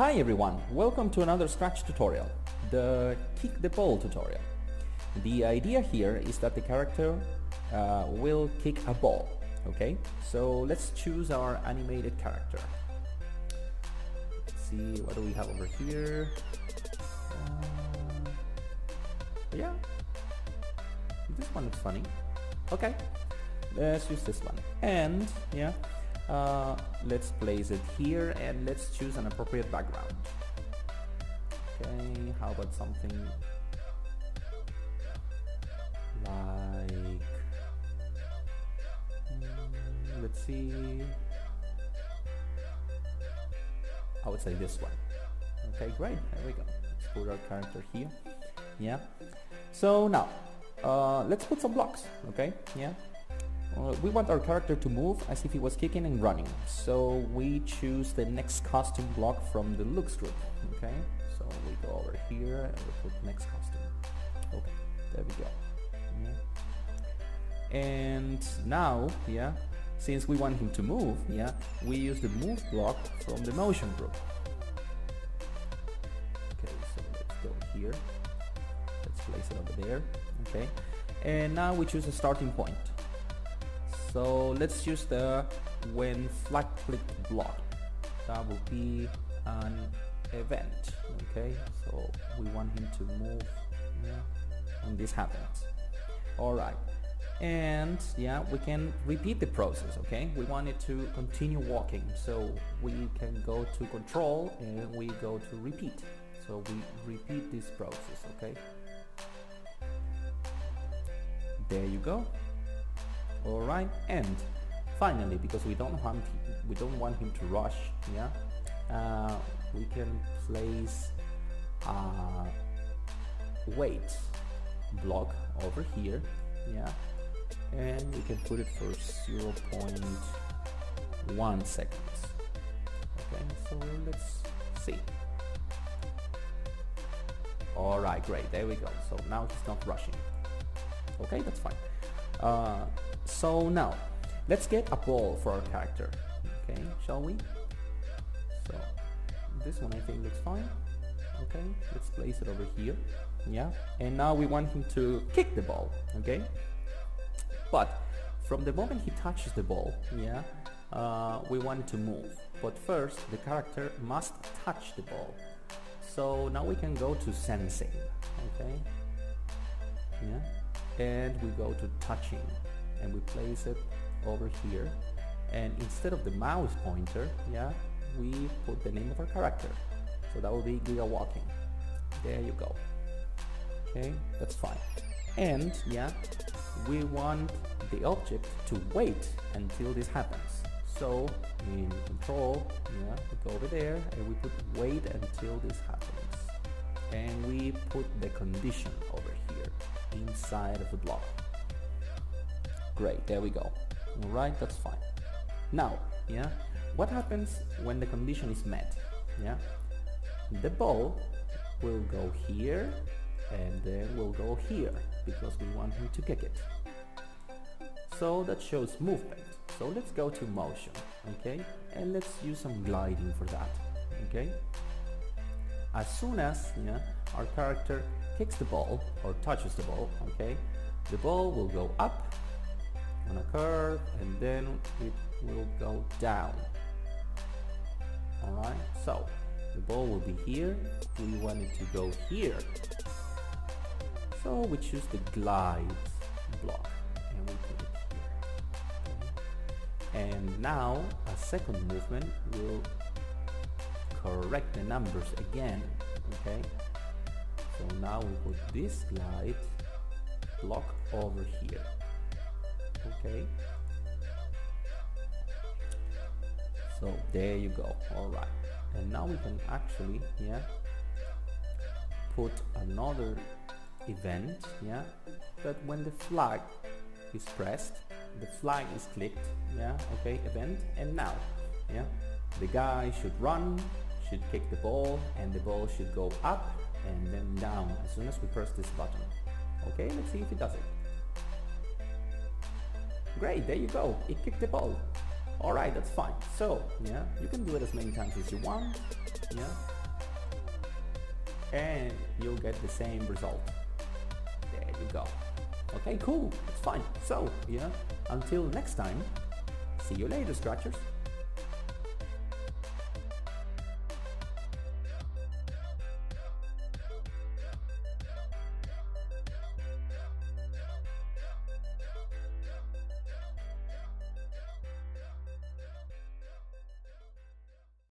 Hi everyone, welcome to another Scratch tutorial, the kick the ball tutorial. The idea here is that the character will kick a ball, okay? So let's choose our animated character. Let's see, what do we have over here? Yeah, this one looks funny. Okay, let's use this one. And yeah, let's place it here and let's choose an appropriate background. Okay, how about something like, let's see, I would say this one. Okay, great, there we go. Let's put our character here. Yeah, so now let's put some blocks. Okay, yeah, we want our character to move as if he was kicking and running, so we choose the next costume block from the looks group. Okay, so we go over here and we put next costume. Okay, there we go. Yeah. And now, yeah, since we want him to move, yeah, we use the move block from the motion group. Okay, so let's go here, let's place it over there. Okay, and now we choose a starting point. So let's use the when flag clicked block. That will be an event. Okay, so we want him to move, yeah, when this happens. All right, and yeah, we can repeat the process. Okay, we want it to continue walking, so we can go to control and we go to repeat. So we repeat this process. Okay, there you go. All right, and finally, because we don't want him to rush, yeah, we can place a wait block over here, yeah, and we can put it for 0.1 seconds. Okay, so let's see. All right, great, there we go. So now he's not rushing. Okay, that's fine. So now let's get a ball for our character. Okay, shall we? So this one I think looks fine. Okay, let's place it over here. Yeah, and now we want him to kick the ball. Okay, but from the moment he touches the ball, yeah, we want it to move. But first the character must touch the ball. So now we can go to sensing. Okay, yeah, and we go to touching and we place it over here, and instead of the mouse pointer, yeah, we put the name of our character, so that will be Giga Walking. There you go. Okay, that's fine. And yeah, we want the object to wait until this happens, so in control, yeah, we go over there and we put wait until this happens, and we put the condition over here inside of the block. Great, there we go. All right, that's fine. Now, yeah, what happens when the condition is met? Yeah, the ball will go here and then will go here because we want him to kick it. So that shows movement. So let's go to motion, okay, and let's use some gliding for that. Okay, as soon as, yeah, our character kicks the ball or touches the ball, okay, the ball will go up on a curve and then it will go down. Alright, so the ball will be here, we want it to go here, so we choose the glide block and we put it here. Okay. And now a second movement will correct the numbers again. Okay, so now we put this glide block over here. Okay, so there you go. All right, and now we can actually, yeah, put another event, yeah, that when the flag is pressed, the flag is clicked, yeah, okay, event, and now, yeah, the guy should run, should kick the ball, and the ball should go up and then down as soon as we press this button. Okay, let's see if it does it. Great, there you go, it kicked the ball. Alright, that's fine. So, yeah, you can do it as many times as you want, yeah, and you'll get the same result. There you go. Okay, cool, it's fine. So, yeah, until next time, see you later, Scratchers.